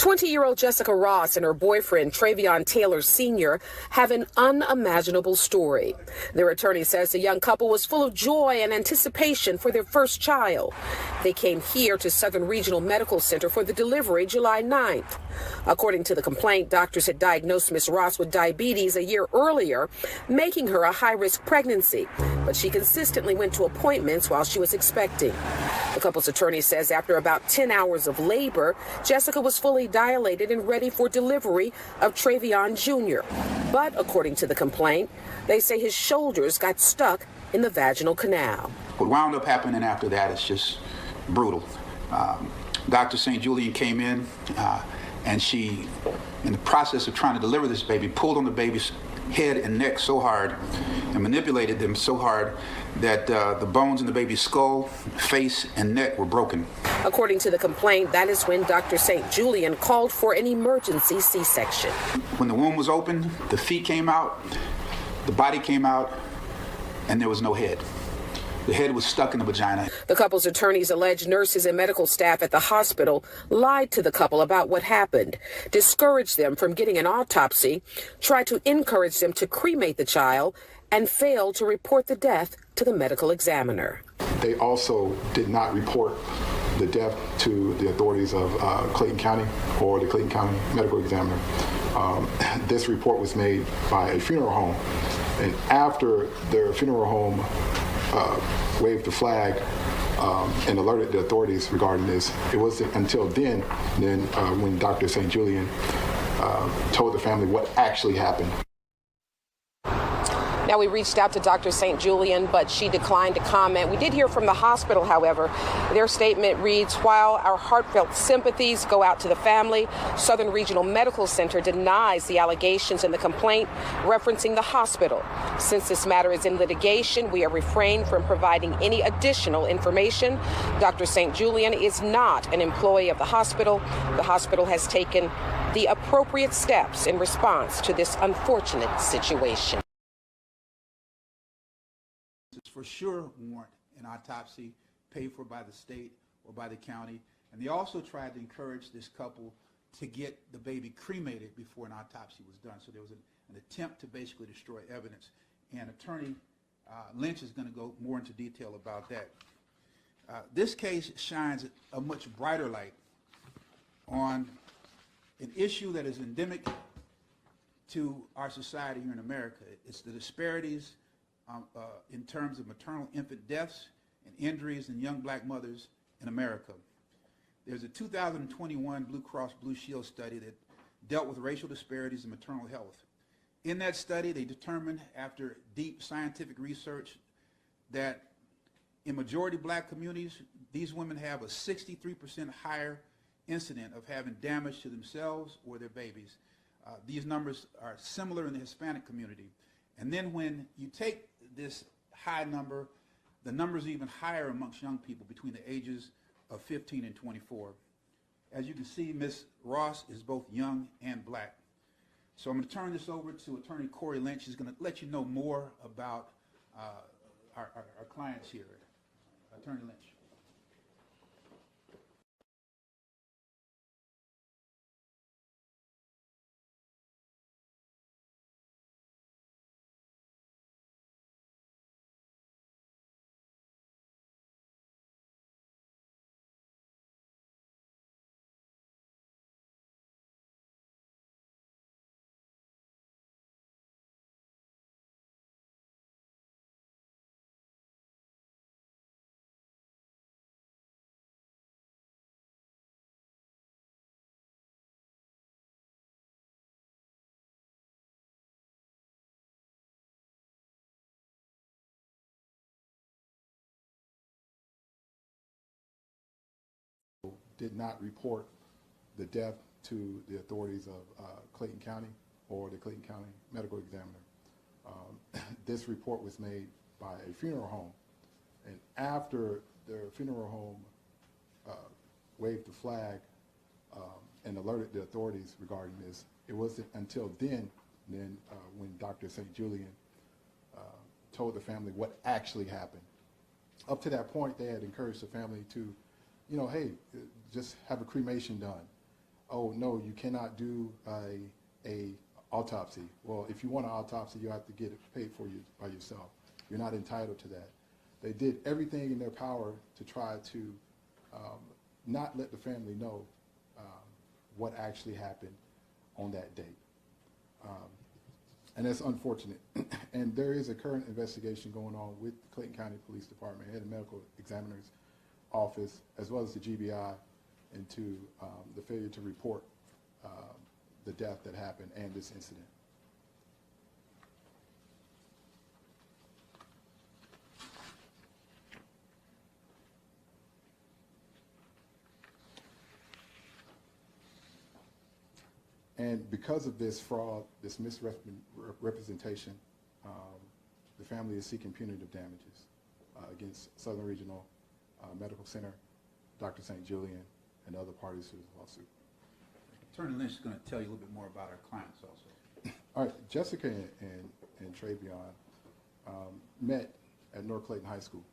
20-year-old Jessica Ross and her boyfriend, Treveon Taylor Sr., have an unimaginable story. Their attorney says the young couple was full of joy and anticipation for their first child. They came here to Southern Regional Medical Center for the delivery July 9th. According to the complaint, doctors had diagnosed Ms. Ross with diabetes a year earlier, making her a high-risk pregnancy, but she consistently went to appointments while she was expecting. The couple's attorney says after about 10 hours of labor, Jessica was fully dilated and ready for delivery of Treveon Jr. But according to the complaint, they say his shoulders got stuck in the vaginal canal. What wound up happening after that is just brutal. Dr. St. Julian came in and she, in the process of trying to deliver this baby, pulled on the baby's head and neck so hard and manipulated them so hard that the bones in the baby's skull, face, and neck were broken. According to the complaint, that is when Dr. St. Julian called for an emergency C-section. When the womb was open, the feet came out, the body came out, and there was no head. The head was stuck in the vagina. The couple's attorneys allege nurses and medical staff at the hospital lied to the couple about what happened, discouraged them from getting an autopsy, tried to encourage them to cremate the child, and failed to report the death to the medical examiner. They also did not report the death to the authorities of Clayton County or the Clayton County medical examiner. This report was made by a funeral home, and after the funeral home waved the flag and alerted the authorities regarding this, it wasn't until then when Dr. St. Julian told the family what actually happened. Now, we reached out to Dr. St. Julian, but she declined to comment. We did hear from the hospital, however. Their statement reads, while our heartfelt sympathies go out to the family, Southern Regional Medical Center denies the allegations in the complaint referencing the hospital. Since this matter is in litigation, we are refrained from providing any additional information. Dr. St. Julian is not an employee of the hospital. The hospital has taken the appropriate steps in response to this unfortunate situation. For sure warrant an autopsy paid for by the state or by the county. And they also tried to encourage this couple to get the baby cremated before an autopsy was done. So there was an attempt to basically destroy evidence. And Attorney Lynch is going to go more into detail about that. This case shines a much brighter light on an issue that is endemic to our society here in America. It's the disparities in terms of maternal infant deaths and injuries in young black mothers in America. There's a 2021 Blue Cross Blue Shield study that dealt with racial disparities in maternal health. In that study, they determined after deep scientific research that in majority black communities, these women have a 63% higher incident of having damage to themselves or their babies. These numbers are similar in the Hispanic community. And then when you take this high number, the numbers are even higher amongst young people between the ages of 15 and 24. As you can see, Ms. Ross is both young and black. So I'm going to turn this over to Attorney Corey Lynch. He's going to let you know more about our clients here. Attorney Lynch. Did not report the death to the authorities of Clayton County or the Clayton County medical examiner. This report was made by a funeral home, and after the funeral home waved the flag and alerted the authorities regarding this, it wasn't until then when Dr. St. Julian told the family what actually happened. Up to that point, they had encouraged the family to, hey, just have a cremation done. oh, no, you cannot do a autopsy. Well, if you want an autopsy, you have to get it paid for you by yourself. You're not entitled to that. They did everything in their power to try to not let the family know what actually happened on that date. And that's unfortunate. And there is a current investigation going on with the Clayton County Police Department and the Medical Examiner's Office, as well as the GBI, into the failure to report the death that happened and this incident. And because of this fraud, this misrepresentation, the family is seeking punitive damages against Southern Regional Medical Center, Dr. St. Julian, and other parties to the lawsuit. Attorney Lynch is going to tell you a little bit more about our clients also. All right, Jessica and Treveon met at North Clayton High School,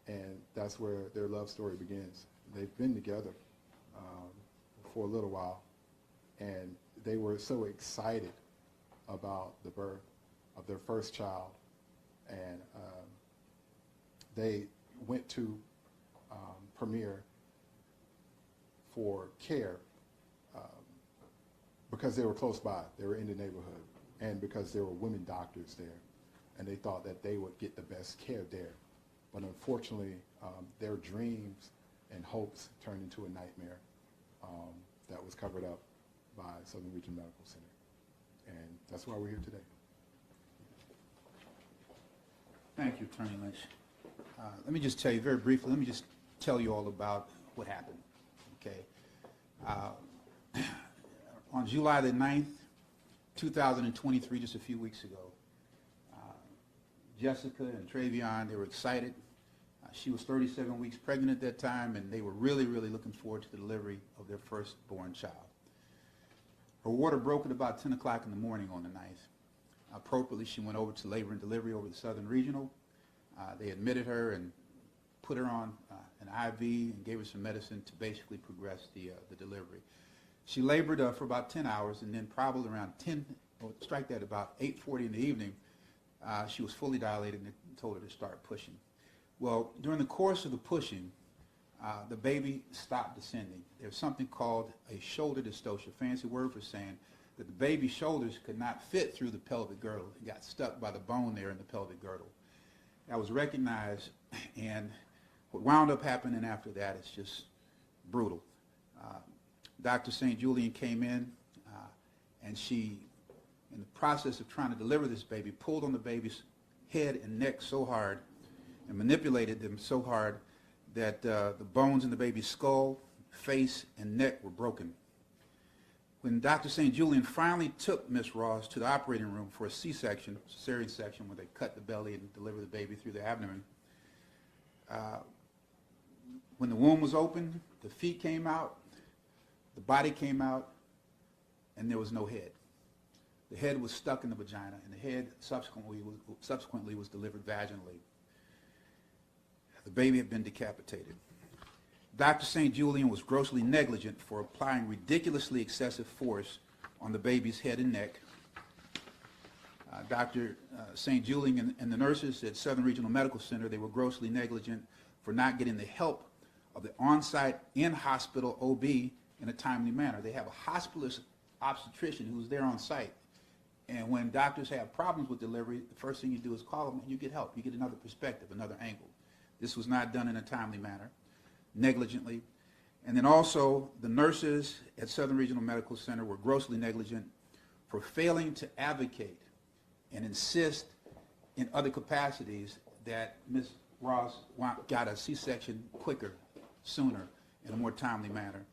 and that's where their love story begins. They've been together for a little while, and they were so excited about the birth of their first child, and they went to Premier for care because they were close by, they were in the neighborhood, and because there were women doctors there, and they thought that they would get the best care there. But unfortunately, their dreams and hopes turned into a nightmare that was covered up by Southern Regional Medical Center. And that's why we're here today. Thank you, Attorney Lynch. Let me just tell you very briefly, let me just tell you all about what happened, okay? On July the 9th, 2023, just a few weeks ago, Jessica and Treveon, they were excited. She was 37 weeks pregnant at that time, and they were really, really looking forward to the delivery of their firstborn child. Her water broke at about 10 o'clock in the morning on the 9th. Appropriately, she went over to labor and delivery over the Southern Regional. They admitted her and put her on an IV and gave her some medicine to basically progress the delivery. She labored for about 10 hours, and then probably around 10, or strike that, about 8:40 in the evening, she was fully dilated, and they told her to start pushing. Well, during the course of the pushing, the baby stopped descending. There's something called a shoulder dystocia, fancy word for saying that the baby's shoulders could not fit through the pelvic girdle. It got stuck by the bone there in the pelvic girdle. That was recognized, and what wound up happening after that is just brutal. Dr. St. Julian came in, and she, in the process of trying to deliver this baby, pulled on the baby's head and neck so hard and manipulated them so hard that the bones in the baby's skull, face, and neck were broken. When Dr. St. Julian finally took Miss Ross to the operating room for a C-section, cesarean section, where they cut the belly and deliver the baby through the abdomen, when the womb was open, the feet came out, the body came out, and there was no head. The head was stuck in the vagina, and the head subsequently was delivered vaginally. The baby had been decapitated. Dr. St. Julian was grossly negligent for applying ridiculously excessive force on the baby's head and neck. Dr. St. Julian and the nurses at Southern Regional Medical Center, they were grossly negligent for not getting the help of the on-site in-hospital OB in a timely manner. They have a hospitalist obstetrician who's there on site. And when doctors have problems with delivery, the first thing you do is call them and you get help. You get another perspective, another angle. This was not done in a timely manner, negligently. And then also, the nurses at Southern Regional Medical Center were grossly negligent for failing to advocate and insist in other capacities that Ms. Ross got a C-section quicker, sooner, in a more timely manner.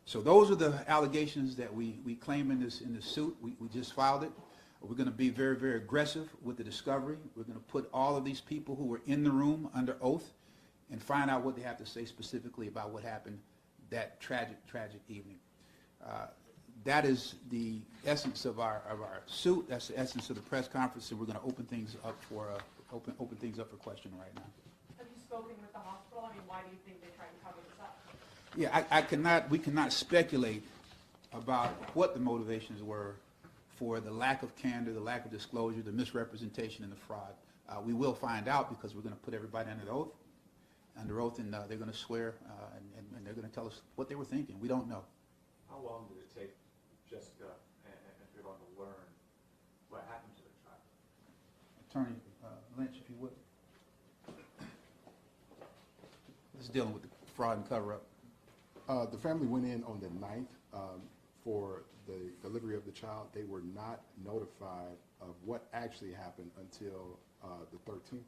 So those are the allegations that we claim in this suit. We just filed it. We're going to be very, very aggressive with the discovery. We're going to put all of these people who were in the room under oath and find out what they have to say specifically about what happened that tragic, tragic evening. That is the essence of our suit. That's the essence of the press conference, and we're going to open things up for open things up for question right now. Have you spoken with the hospital? I mean, why do you think they tried to cover this up? Yeah, we cannot speculate about what the motivations were for the lack of candor, the lack of disclosure, the misrepresentation, and the fraud. We will find out because we're going to put everybody under oath, and they're going to swear, and they're going to tell us what they were thinking. We don't know. How long did it take Jessica and Treveon to learn what happened to the child? Attorney Lynch, if you would. This is dealing with the fraud and cover-up. The family went in on the 9th for the delivery of the child. They were not notified of what actually happened until the 13th,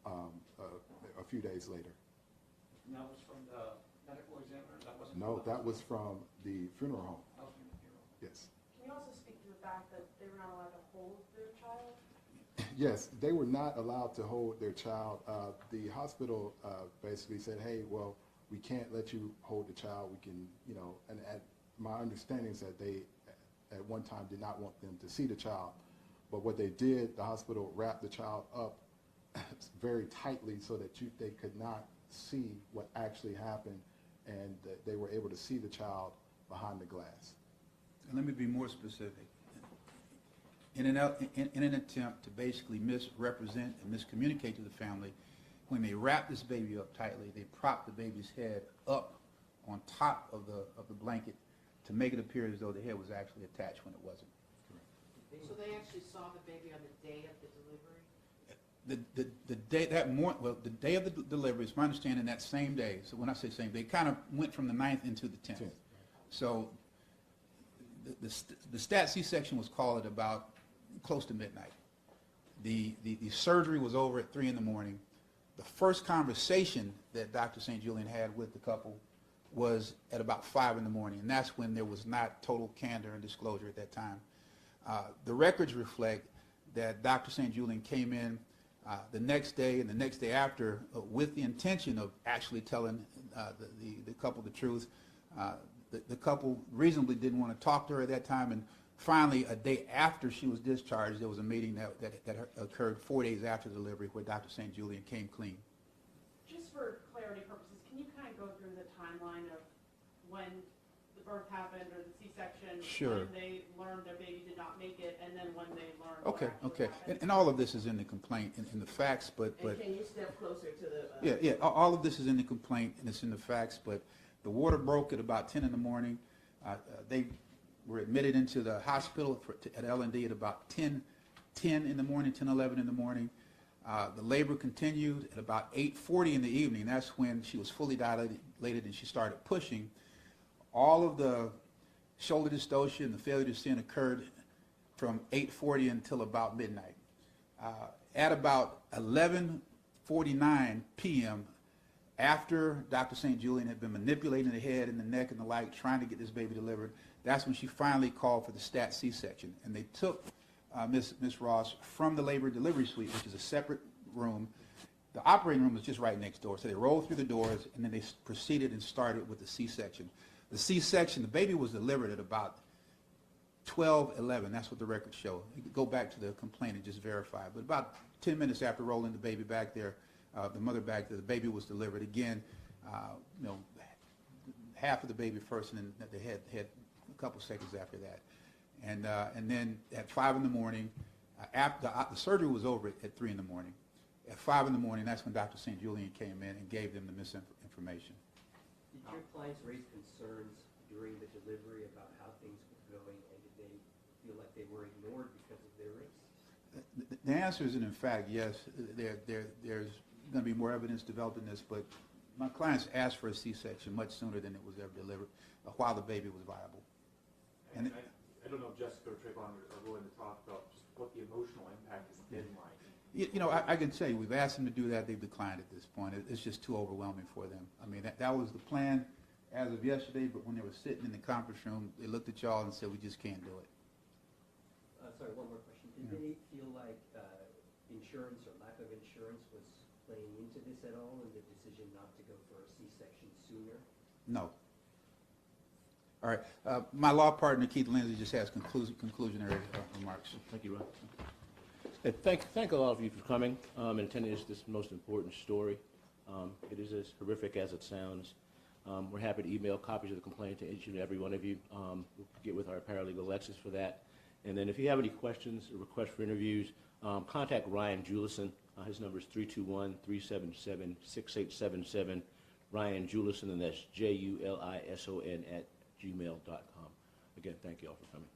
a few days later. And that was from the medical examiner? That wasn't No, that was from the funeral home. That was from the funeral. Yes. Can you also speak to the fact that they were not allowed to hold their child? Yes, they were not allowed to hold their child. The hospital basically said, hey, well, we can't let you hold the child. We can, and my understanding is that they at one time did not want them to see the child. But what they did, the hospital wrapped the child up very tightly so that they could not see what actually happened, and they were able to see the child behind the glass. And let me be more specific. In an attempt to basically misrepresent and miscommunicate to the family, when they wrapped this baby up tightly, they propped the baby's head up on top of the blanket to make it appear as though the head was actually attached when it wasn't. So they actually saw the baby on the day of the delivery? The day of the delivery, it's my understanding that same day. So when I say same day, it kind of went from the 9th into the 10th. So the STAT C-section was called at about close to midnight. The surgery was over at 3 in the morning. The first conversation that Dr. St. Julian had with the couple was at about 5 in the morning, and that's when there was not total candor and disclosure at that time. The records reflect that Dr. St. Julian came in the next day and the next day after with the intention of actually telling the couple the truth. The couple reasonably didn't want to talk to her at that time, and finally, a day after she was discharged, there was a meeting that occurred 4 days after the delivery where Dr. St. Julian came clean. Just for clarity purposes, can you kind of go through the timeline of when the birth happened or the C-section, Sure. when they learned their baby did not make it, and then when they learned Okay, what actually okay. happened? And all of this is in the complaint, in the facts, but And can you step closer to the... yeah, all of this is in the complaint and it's in the facts, but the water broke at about 10 in the morning. They were admitted into the hospital at L&D at about 10 in the morning, 10:11 in the morning. The labor continued at about 8:40 in the evening. That's when she was fully dilated and she started pushing. All of the shoulder dystocia and the failure to sin occurred from 8:40 until about midnight. At about 11:49 p.m., after Dr. St. Julian had been manipulating the head and the neck and the like, trying to get this baby delivered, that's when she finally called for the STAT C-section. And they took Miss Ross from the labor delivery suite, which is a separate room. The operating room was just right next door. So they rolled through the doors, and then they proceeded and started with the C-section. The C-section, the baby was delivered at about 12:11. That's what the records show. You could go back to the complaint and just verify. But about 10 minutes after rolling the baby back there, the mother back there, the baby was delivered again. Half of the baby first, and then the head a couple seconds after that. And then at 5 in the morning, after the surgery was over at 3 in the morning. At 5 in the morning, that's when Dr. St. Julian came in and gave them the misinformation. Did your clients raise concerns during the delivery about how things were going, and did they feel like they were ignored because of their race? The answer is, in fact, yes. There's going to be more evidence developed in this, but my clients asked for a C-section much sooner than it was ever delivered, while the baby was viable. And I don't know if Jessica or Treveon are willing to talk about just what the emotional impact has been like. I can tell you, we've asked them to do that. They've declined at this point. It's just too overwhelming for them. I mean, that was the plan as of yesterday, but when they were sitting in the conference room, they looked at y'all and said, we just can't do it. Sorry, one more question. Did they feel like insurance or lack of insurance was playing into this at all in the decision not to go for a C-section sooner? No. All right. My law partner, Keith Lindsay, just has conclusionary remarks. Thank you, Ron. Hey, thank all of you for coming and attending this most important story. It is as horrific as it sounds. We're happy to email copies of the complaint to each and every one of you. We'll get with our paralegal Alexis for that. And then if you have any questions or requests for interviews, contact Ryan Julison. His number is 321-377-6877. Ryan Julison, and that's Julison @gmail.com. Again, thank you all for coming.